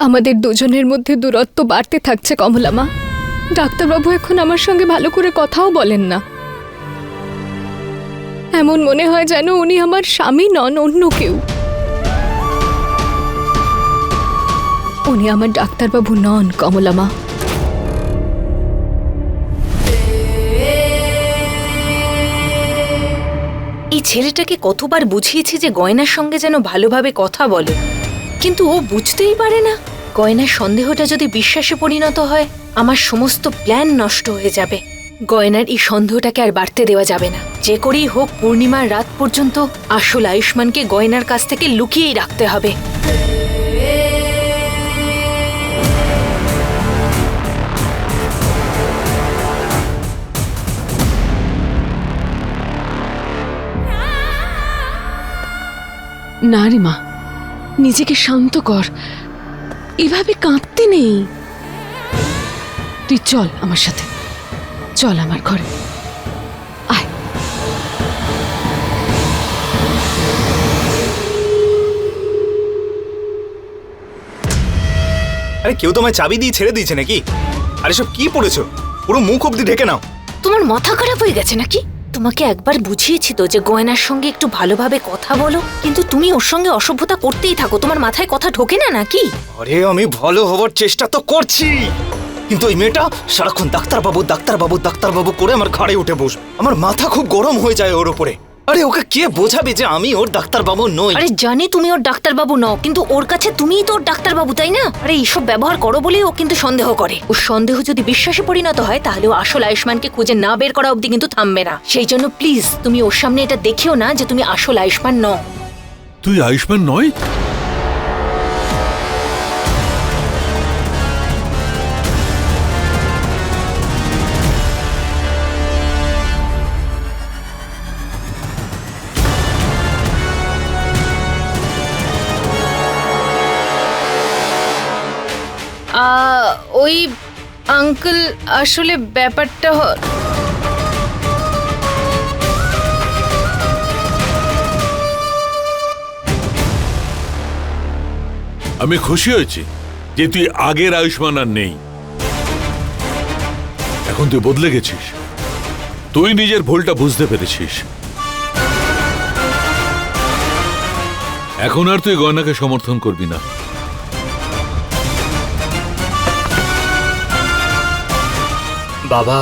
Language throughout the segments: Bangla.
আমাদের দুজনের মধ্যে দূরত্ব বাড়তে থাকছে কমলা মা। ডাক্তারবাবু এখন আমার সঙ্গে ভালো করে কথাও বলেন না। এমন মনে হয় যেন উনি আমার স্বামী নন, অন্য কেউ। উনি আমার ডাক্তারবাবু নন কমলা মা। এই ছেলেটাকে কতবার বুঝিয়েছি যে গয়নার সঙ্গে যেন ভালোভাবে কথা বলে, কিন্তু ও বুঝতেই পারে না। গয়নার সন্দেহটা যদি বিশ্বাসে পরিণত হয়, আমার সমস্ত প্ল্যান নষ্ট হয়ে যাবে। গয়নার এই সন্দেহটাকে আর বাড়তে দেওয়া যাবে না। যে করেই হোক পূর্ণিমার রাত পর্যন্ত আসল আয়ুষ্মানকে গয়নার কাছ থেকে লুকিয়েই রাখতে হবে। না রে মা, নিজেকে শান্ত কর, এভাবে কাঁদতে নেই। তুই চল আমার সাথে, চল আমার ঘরে আয়। আরে কেউ তোমায় চাবি দিয়ে ছেড়ে দিয়েছে নাকি? আরে সব কি পড়েছো? পুরো মুখ অব্দি ঢেকে নাও। তোমার মাথা খারাপ হয়ে গেছে নাকি? তোমাকে একবার বুঝিয়েছি তো যে গয়নার সঙ্গে একটু ভালোভাবে কথা বলো, কিন্তু তুমি ওর সঙ্গে অসভ্যতা করতেই থাকো। তোমার মাথায় কথা ঢোকে না নাকি? আরে আমি ভালো হওয়ার চেষ্টা তো করছি, কিন্তু ওই মেয়েটা সারাক্ষণ ডাক্তারবাবু ডাক্তারবাবু ডাক্তারবাবু করে আমার ঘাড়ে উঠে বস। আমার মাথা খুব গরম হয়ে যায় ওর উপরে। আরে ওকে কে বোঝাবে যে আমি ওর ডাক্তারবাবু নই? আরে জানি তুমি ওর ডাক্তারবাবু নও, কিন্তু ওর কাছে তুমিই তো ওর ডাক্তারবাবু, তাই না? আরে এইসব ব্যবহার করো বলেই ও কিন্তু সন্দেহ করে। ওর সন্দেহ যদি বিশ্বাসে পরিণত হয়, তাহলে ও আসল আয়ুষ্মানকে খুঁজে না বের করা অবধি কিন্তু থামবে না। সেই জন্য প্লিজ তুমি ওর সামনে এটা দেখিও না যে তুমি আসল আয়ুষ্মান নও। তুই আয়ুষ্মান নয়? ওই আঙ্কেল, আসলে ব্যাপারটা আমি খুশি হয়েছি যে তুই আগের আয়ুষ্মান আর নেই। এখন তুই বদলে গেছিস, তুই নিজের ভুলটা বুঝতে পেরেছিস। এখন আর তুই গয়নাকে সমর্থন করবি না। বাবা,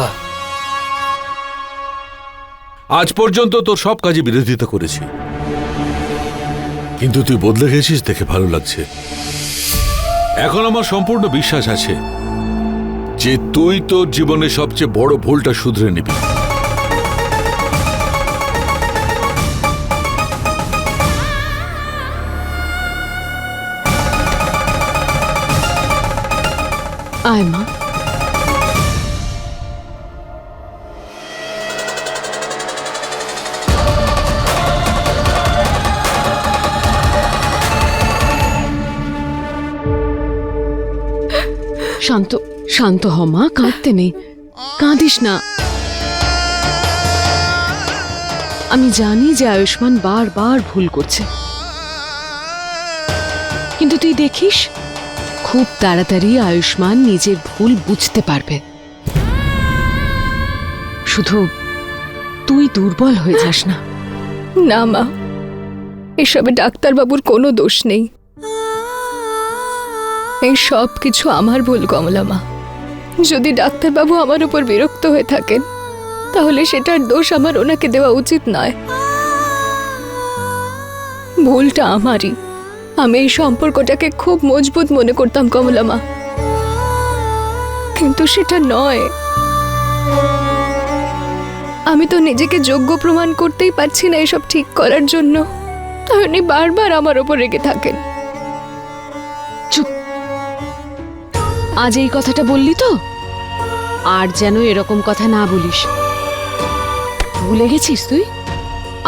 আজ পর্যন্ত তোর সব কাজে বিরোধিতা করেছি, কিন্তু তুই বদলে গেছিস দেখে ভালো লাগছে। এখন আমার সম্পূর্ণ বিশ্বাস আছে যে তুই তোর জীবনের সবচেয়ে বড় ভুলটা শুধরে নিবি। আয় মা। শান্ত শান্ত হ মা, কাঁদতে নেই, কাঁদিস না। আমি জানি যে আয়ুষ্মান বারবার ভুল করছে, কিন্তু তুই দেখিস খুব তাড়াতাড়ি আয়ুষ্মান নিজের ভুল বুঝতে পারবে। শুধু তুই দুর্বল হয়ে যাস না। না মা, এসবে ডাক্তারবাবুর কোনো দোষ নেই। এই সব কিছু আমার ভুল কমলা মা। যদি ডাক্তারবাবু আমার উপর বিরক্ত হয়ে থাকেন, তাহলে সেটার দোষ আমার ওনাকে দেওয়া উচিত নয়। ভুলটা আমারই। আমি এই সম্পর্কটাকে খুব মজবুত মনে করতাম কমলা মা, কিন্তু সেটা নয়। আমি তো নিজেকে যোগ্য প্রমাণ করতেই পারছি না এসব ঠিক করার জন্য, তাই উনি বারবার আমার ওপর রেগে থাকেন। চুপ। আজ এই কথাটা বললি তো, আর যেন এরকম কথা না বলিস। ভুলে গেছিস তুই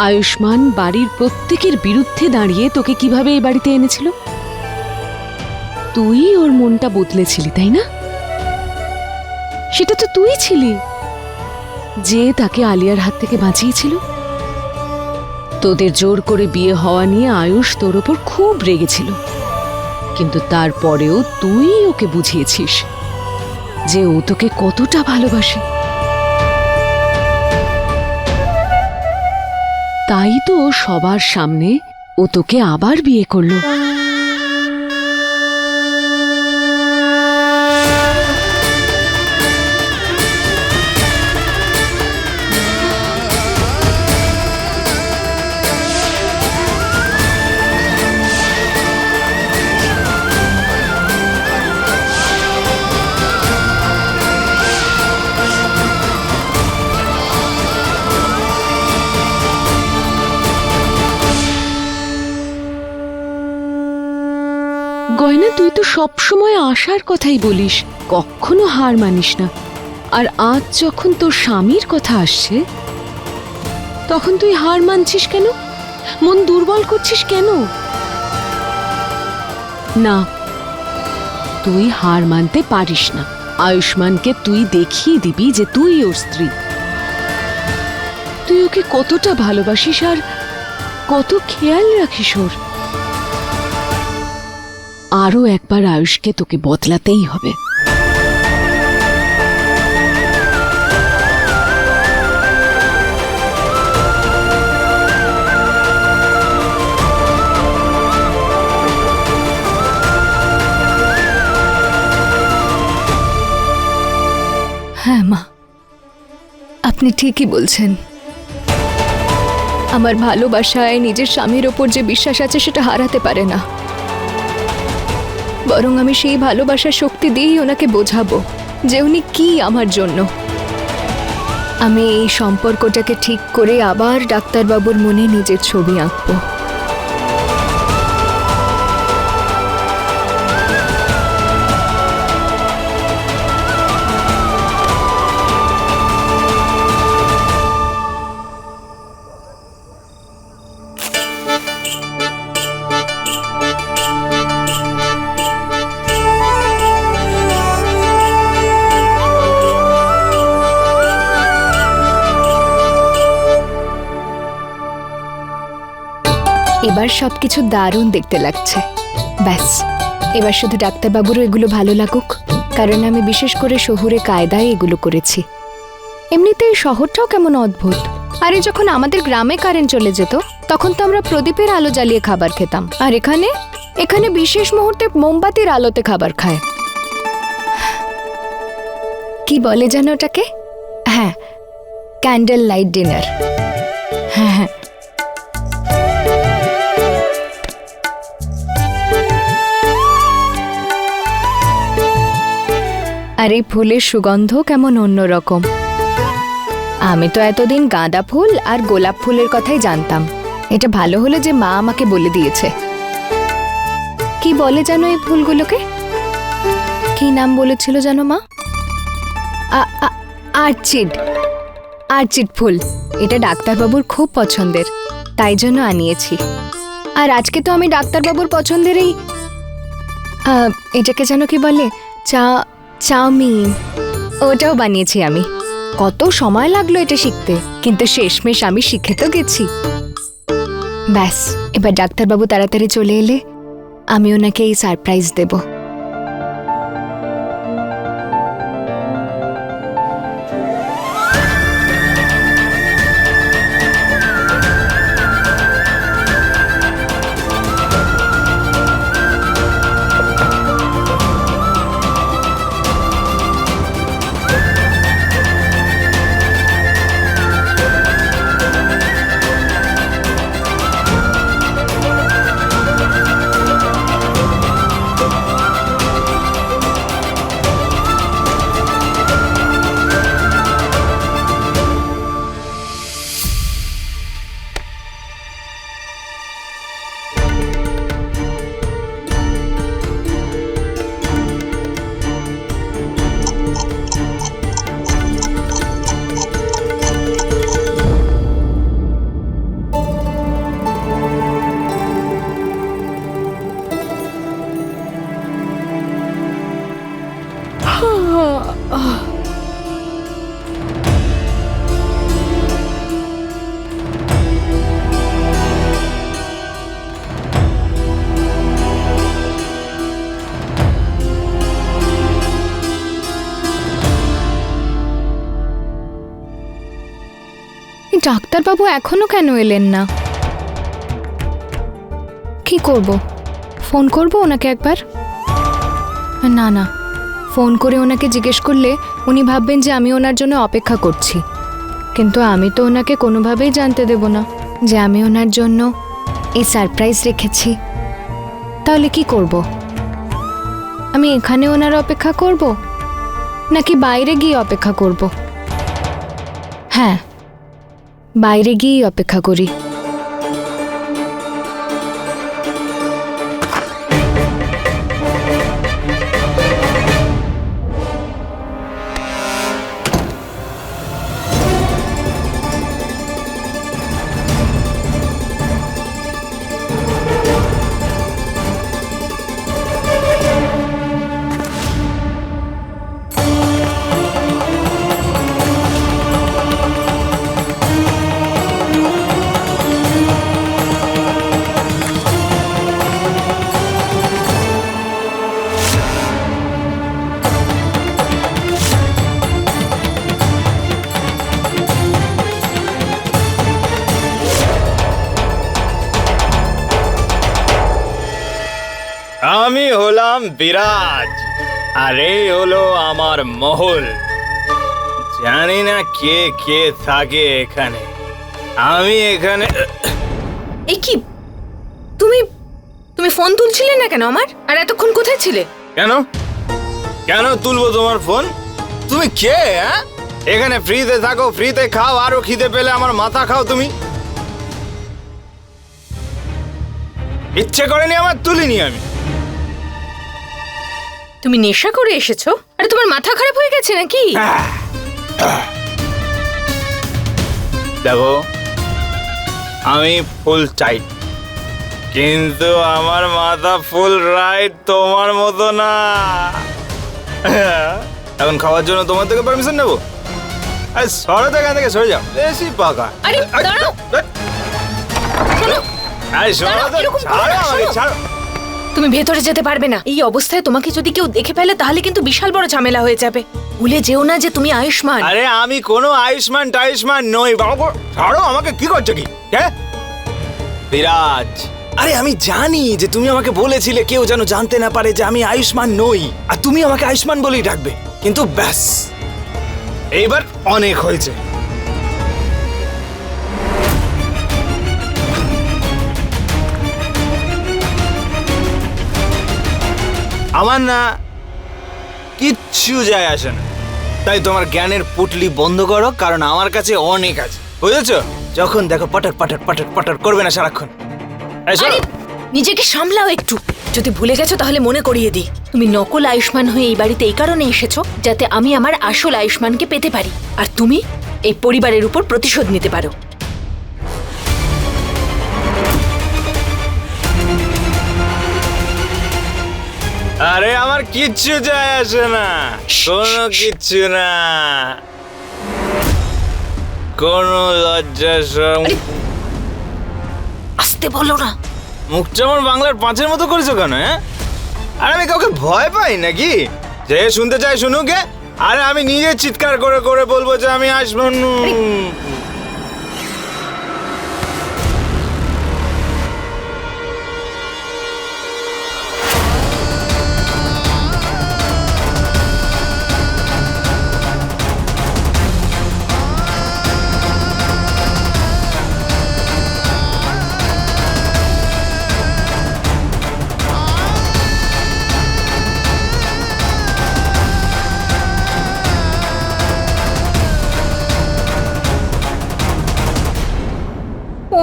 আয়ুষ্মান বাড়ির প্রত্যেকের বিরুদ্ধে দাঁড়িয়ে তোকে কিভাবে এই বাড়িতে এনেছিল? তুই ওর মনটা বদলেছিলি, তাই না? সেটা তো তুই ছিলি যে তাকে আলিয়ার হাত থেকে বাঁচিয়েছিল। তোদের জোর করে বিয়ে হওয়া নিয়ে আয়ুষ তোর ওপর খুব রেগেছিল, কিন্তু তারপরেও তুই ওকে বুঝিয়েছিস যে ও তোকে কতটা ভালোবাসে। তাই তো ও সবার সামনে ও তোকে আবার বিয়ে করলো। গয়না, তুই তো সবসময় আশার কথাই বলিস, কখনো হার মানিস না। আর আজ যখন তোর স্বামীর কথা আসছে, তখন তুই হার মানছিস কেন? মন দুর্বল করছিস কেন? না, তুই হার মানতে পারিস না। আয়ুষ্মানকে তুই দেখিয়ে দিবি যে তুই ওর স্ত্রী। তুই ওকে কতটা ভালোবাসিস আর কত খেয়াল রাখিস ওর। আরো একবার আয়ুষকে তোকে বদলাতেই হবে। হ্যাঁ মা, আপনি ঠিকই বলছেন। আমার ভালোবাসায় নিজের স্বামীর ওপর যে বিশ্বাস আছে সেটা হারাতে পারে না। বরং আমি সেই ভালোবাসার শক্তি দিয়েই ওনাকে বোঝাবো যে উনি কি আমার জন্য। আমি এই সম্পর্কটাকে ঠিক করে আবার ডাক্তারবাবুর মনে নিজের ছবি আঁকবো। এবার সবকিছু দারুণ দেখতে লাগছে। ব্যাস, এবার শুধু ডাক্তারবাবুরও এগুলো ভালো লাগুক, কারণ আমি বিশেষ করে শহুরে কায়দায় এগুলো করেছি। এমনিতে এই শহরটাও কেমন অদ্ভুত। আরে যখন আমাদের গ্রামে কারেন্ট চলে যেত তখন তো আমরা প্রদীপের আলো জ্বালিয়ে খাবার খেতাম, আর এখানে এখানে বিশেষ মুহূর্তে মোমবাতির আলোতে খাবার খায়। কি বলে যেন ওটাকে? হ্যাঁ, ক্যান্ডেল লাইট ডিনার। হ্যাঁ হ্যাঁ, আর এই ফুলের সুগন্ধ কেমন অন্যরকম। আমি তো এতদিন গাঁদা ফুল আর গোলাপ ফুলের কথাই জানতাম। এটা ভালো হলো যে মা আমাকে বলে দিয়েছে। কি বলে জানো এই ফুলগুলোকে? কি নাম বলেছিল জানো মা? আর্চিড। আর্চিড ফুল। এটা ডাক্তারবাবুর খুব পছন্দের, তাই জন্য আনিয়েছি। আর আজকে তো আমি ডাক্তারবাবুর পছন্দের এই এটাকে যেন কি বলে, চাউমিন, ওটাও বানিয়েছি আমি। কত সময় লাগলো এটা শিখতে, কিন্তু শেষমেশ আমি শিখে তো গেছি। ব্যাস, এবার ডাক্তারবাবু তাড়াতাড়ি চলে এলে আমি ওনাকে এই সারপ্রাইজ দেব। এই ডাক্তারবাবু এখনো কেন এলেন না? কি করব? ফোন করব ওনাকে একবার? না না, ফোন করে ওনাকে জিজ্ঞেস করলে উনি ভাববেন যে আমি ওনার জন্য অপেক্ষা করছি। কিন্তু আমি তো ওনাকে কোনোভাবেই জানতে দেব না যে আমি ওনার জন্য এই সারপ্রাইজ রেখেছি। তাহলে কি করব? আমি এখানে ওনার অপেক্ষা করব নাকি বাইরে গিয়ে অপেক্ষা করব? হ্যাঁ, বাইরে গিয়েই অপেক্ষা করি। আমি হলাম বিরাজ, আর এই হলো আমার মহল। জানি না কে কে থাকে এখানে। আমি এখানে এই কি, তুমি তুমি ফোন তুলছিলে না কেন আমার? আর এতক্ষণ কোথায় ছিলে? কেন কেন তুলবো তোমার ফোন? তুমি কে? হ্যাঁ, এখানে ফ্রিতে থাকো, ফ্রিতে খাও, আরো খিদে পেলে আমার মাথা খাও। তুমি ইচ্ছে করেনি আমার, তুলিনি আমি। তুমি নেশা করে এসেছো? আরে তোমার মাথা খারাপ হয়ে গেছে নাকি? দেখো, আমি ফুল টাইট, কিন্তু আমার মাথা ফুল রাইট, তোমার মতো না। এখন খাওয়ার জন্য তোমার থেকে পারমিশন নেবো? আরে সরে তো, এখান থেকে সরে যাও, বেশি পাকা। আরে দাঁড়াও, শোনো, আরে সরে দাঁড়াও, তো, এরকম করো ছাড়ো না, আমাকে, শোনো। ছাড়ো। তুমি ভেতরে যেতে পারবে না। এই অবস্থায় তোমাকে যদি কেউ দেখে ফেলে তাহলে কিন্তু বিশাল বড় ঝামেলা হয়ে যাবে। ভুলে যেও না যে তুমি আয়ুষ্মান। আরে আমি কোনো আয়ুষ্মান টায়ুষ্মান নই বাবু, ছাড়ো আমাকে। কি করছো কি? বিরাজ, আরে আমি জানি যে তুমি আমাকে বলেছিলে কেউ যেন জানতে না পারে যে আমি আয়ুষ্মান নই, আর তুমি আমাকে আয়ুষ্মান বলেই ডাকবে। কিন্তু ব্যাস, এইবার অনেক হয়েছে। আমার না কিচ্ছু যায় আসে না, তাই তোমার জ্ঞানের পুটলি বন্ধ করো, কারণ আমার কাছে অনেক আছে, বুঝেছো? যখন দেখো পটর পটর পটর পটর করবে না সারাক্ষণ। এই শোনো, আরে নিজেকে সামলাও একটু। যদি ভুলে গেছো তাহলে মনে করিয়ে দিই, তুমি নকল আয়ুষ্মান হয়ে এই বাড়িতে এই কারণে এসেছো যাতে আমি আমার আসল আয়ুষ্মানকে পেতে পারি, আর তুমি এই পরিবারের উপর প্রতিশোধ নিতে পারো। আরে আমার কিচ্ছু যায় আসে না, কোনো কিচ্ছু না, কোনো লজ্জা সরম। আসতে বলো না। মুখটা আমার বাংলার পাঁচের মতো করেছো কেন? হ্যাঁ, আর আমি কাউকে ভয় পাই নাকি? যে শুনতে চাই শুনুক, আরে আমি নিজে চিৎকার করে করে বলবো যে আমি আসবো।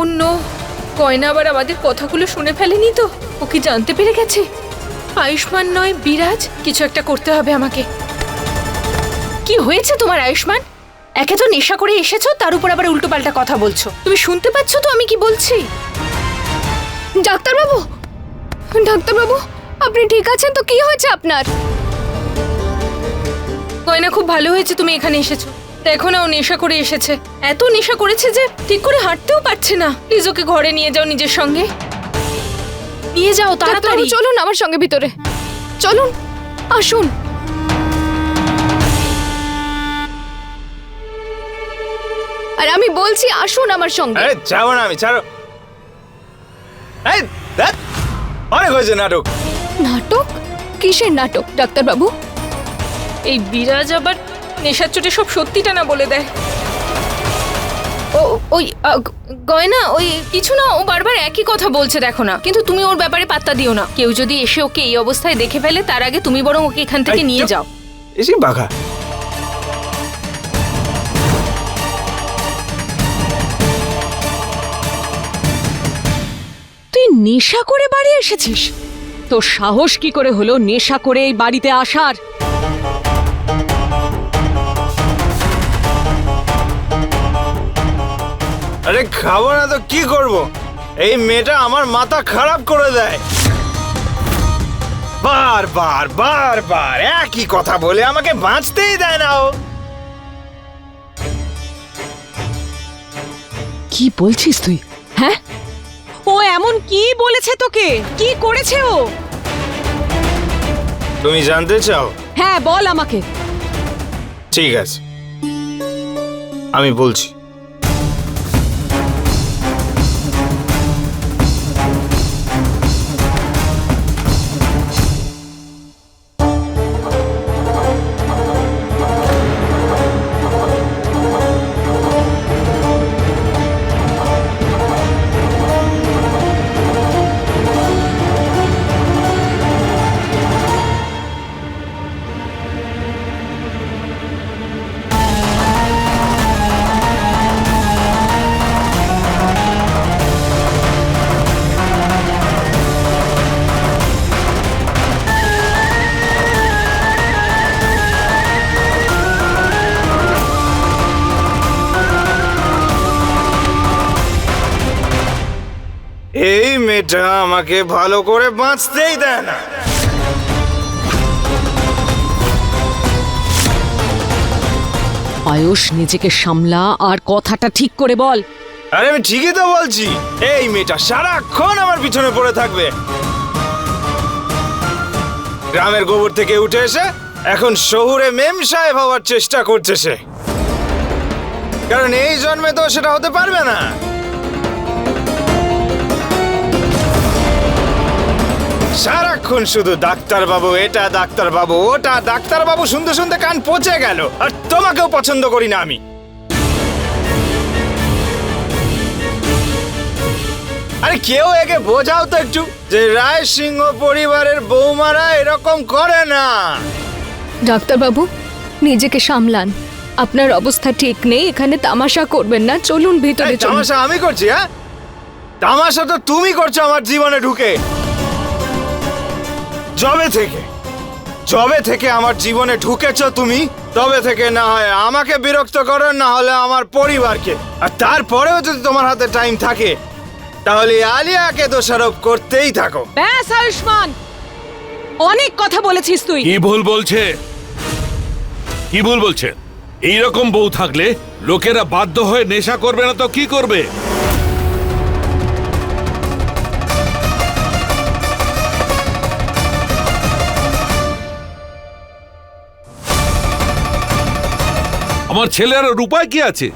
অন্য গয়না আবার আমাদের কথাগুলো শুনে ফেলেনি তো? ও কি জানতে পেরে গেছে? আয়ুষ্মান নয় বিরাজ, কিছু একটা করতে হবে আমাকে। কি হয়েছে তোমার আয়ুষ্মান? একে তো নেশা করে এসেছো, তার উপর আবার উল্টোপাল্টা কথা বলছো। তুমি শুনতে পাচ্ছ তো আমি কি বলছি? ডাক্তারবাবু, ডাক্তারবাবু, আপনি ঠিক আছেন তো? কি হয়েছে আপনার? গয়না, খুব ভালো হয়েছে তুমি এখানে এসেছো। দেখো না, ও নেশা করে এসেছে। এত নেশা করেছে যে ঠিক করে হাঁটতেও পারছে না। প্লিজ ওকে ঘরে নিয়ে যাও, নিজের সঙ্গে নিয়ে যাও তাড়াতাড়ি। ডাক্তারবাবু, চলুন আমার সঙ্গে ভিতরে, চলুন, আসুন। আর আমি বলছি আসুন আমার সঙ্গে। আরে যাবো না আমি, ছাড়ো। এই ধ্যাৎ, অনেক হয়েছে নাটক। নাটক? কিসের নাটক ডাক্তারবাবু? এই বিরাজ আবার নেশার চোটে সব সত্যিটা না বলে দেয়। ও ওই গয়না, ওই কিছু না, ও বারবার একই কথা বলছে দেখো না। কিন্তু তুমি ওর ব্যাপারে পাত্তা দিও না। কেউ যদি এসে ওকে এই অবস্থায় দেখে ফেলে তার আগে তুমি বরং ওকে এখান থেকে এই, নিয়ে চুপ। যাও। এসে বাঘা। তুই নেশা করে বাড়ি এসেছিস? তোর সাহস কি করে হলো নেশা করে এই বাড়িতে আসার? আরে খাবো না তো কি করব? এই মেয়েটা আমার মাথা খারাপ করে দেয়। বারবার বারবার একই কথা বলে আমাকে বাঁচতেই দেয় না ও। কি বলছিস তুই? হ্যাঁ, ও এমন কি বলেছে তোকে? কি করেছে ও? তুমি জানতে চাও? হ্যাঁ বল আমাকে। ঠিক আছে, আমি বলছি। এই মেয়েটা আমাকে ভালো করে বাঁচতেই দেয় না। আয়ুষ, নিজেকে সামলা আর কথাটা ঠিক করে বল। আরে আমি ঠিকই তো বলছি। এই মেয়েটা সারাক্ষণ আমার পিছনে পড়ে থাকবে। গ্রামের গোবর থেকে উঠে এসে এখন শহুরে মেম সাহেব হওয়ার চেষ্টা করছে সে। কারণ এই জন্মে তো সেটা হতে পারবে না। সারাক্ষণ শুধু ডাক্তারবাবু এটা, ডাক্তারবাবু ওটা, ডাক্তারবাবু শুনতে শুনতে কান পচে গেল। আর তোমাকেও পছন্দ করি না আমি। আরে কেউ একে বোঝাও তো একটু যে রায় সিংহ পরিবারের বৌমারা এরকম করে না। ডাক্তারবাবু নিজেকে সামলান, আপনার অবস্থা ঠিক নেই। এখানে তামাশা করবেন না, চলুন ভিতরে এই চলুন। তামাশা আমি করছি? হ্যাঁ, তামাশা তো তুমি করছো আমার জীবনে ঢুকে। যবে থেকে আমার জীবনে ঢুকেছো তুমি, তবে থেকে না হয় আমাকে বিরক্ত করো, না হলে আমার পরিবারকে। আর তারপরেও যদি তোমার হাতে টাইম থাকে তাহলে আলিয়াকে দোষারোপ করতেই থাকো। ব্যাস আয়ুষ্মান, অনেক কথা বলেছিস তুই। কি ভুল বলছে? কি ভুল বলছে? এইরকম বউ থাকলে লোকেরা বাধ্য হয়ে নেশা করবে না তো কি করবে? আমার ছেলের আর উপায় কি আছে?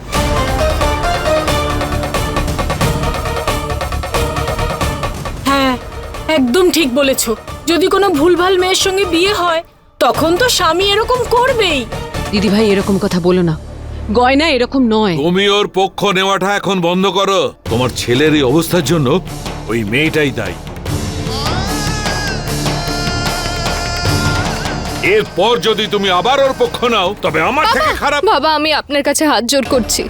হ্যাঁ, একদম ঠিক বলেছো। যদি কোনো ভুলভাল মেয়ের সঙ্গে বিয়ে হয় তখন তো স্বামী এরকম করবেই। দিদি ভাই, এরকম কথা বলো না। গয়না এরকম নয়। তুমি ওর পক্ষ নেওয়াটা এখন বন্ধ করো। তোমার ছেলের এই অবস্থার জন্য ওই মেয়েটাই দায়ী। এরপর যদি তুমি আবার ওর পক্ষ নাও তবে আমার থেকে খারাপ। বাবা, আমি আপনার কাছে হাত জোর করছি,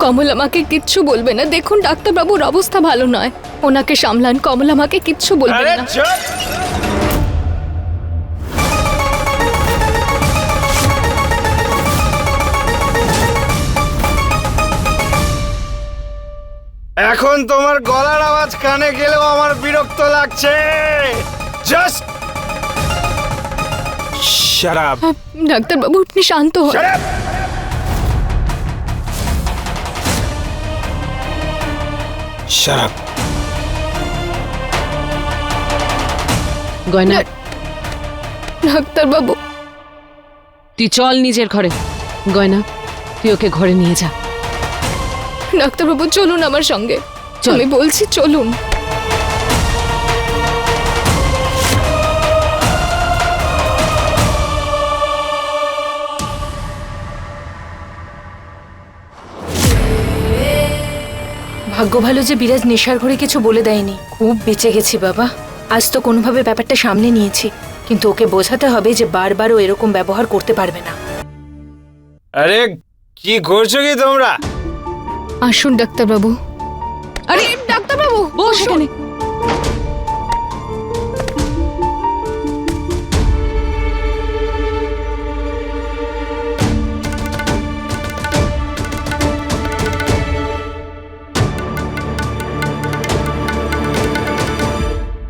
কমল আমাকে কিচ্ছু বলবে না। দেখুন ডাক্তারবাবুর অবস্থা ভালো নয়, ওনাকে সামলান। কমল আমাকে কিচ্ছু বলবে আরে না। চুপ! এখন তোমার গলার আওয়াজ কানে গেলেও আমার বিরক্ত লাগছে। Just shut up. ডাক্তারবাবু আপনি শান্ত হন। Shut up. Shut up. গয়না, ডাক্তারবাবু তুই চল নিজের ঘরে। গয়না, তুই ওকে ঘরে নিয়ে যা। ডাক্তারবাবু চলুন আমার সঙ্গে, চল। আমি বলছি চলুন। ভাগ্য ভালো যে বিরাজ নেশার ঘরে কিছু বলে দেয়নি, খুব বেঁচে গেছি বাবা। আজ তো কোনোভাবে ব্যাপারটা সামলে নিয়েছি, কিন্তু ওকে বোঝাতে হবে যে বারবার ও এরকম ব্যবহার করতে পারবে না। আরে কি করছো কি তোমরা? আসুন ডাক্তারবাবু। আরে ডাক্তারবাবু বস এখানে।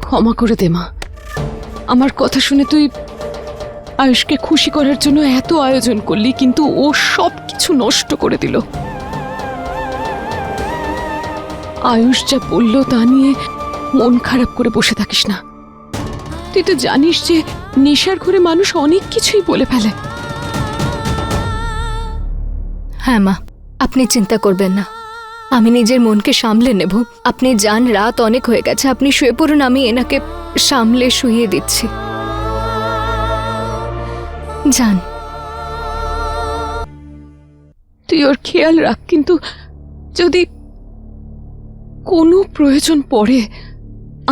ক্ষমা করে দে মা, আমার কথা শুনে তুই আয়ুষকে খুশি করার জন্য এত আয়োজন করলি, কিন্তু ও সব কিছু নষ্ট করে দিল। আয়ুষ যা বলল তা নিয়ে মন খারাপ করে বসে থাকিস না। তুই তো জানিস যে নেশার ঘরে মানুষ অনেক কিছুই বলে ফেলে। হ্যাঁ মা, আপনি চিন্তা করবেন না, আমি নিজের মনকে সামলে নেব। আপনি যান, রাত অনেক হয়ে গেছে, আপনি শুয়ে পড়ুন, আমি এনাকে সামলে শুইয়ে দিচ্ছি। যান। তুই ওর খেয়াল রাখ, কিন্তু যদি কোনো প্রয়োজন পড়ে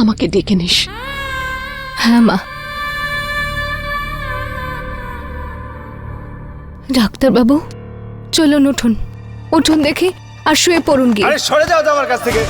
আমাকে ডেকে নিস। হ্যাঁ মা। ডাক্তারবাবু চলুন, উঠুন উঠুন দেখি, আর শুয়ে পড়ুন গিয়ে। আরে সরে যাও তো আমার কাছ থেকে।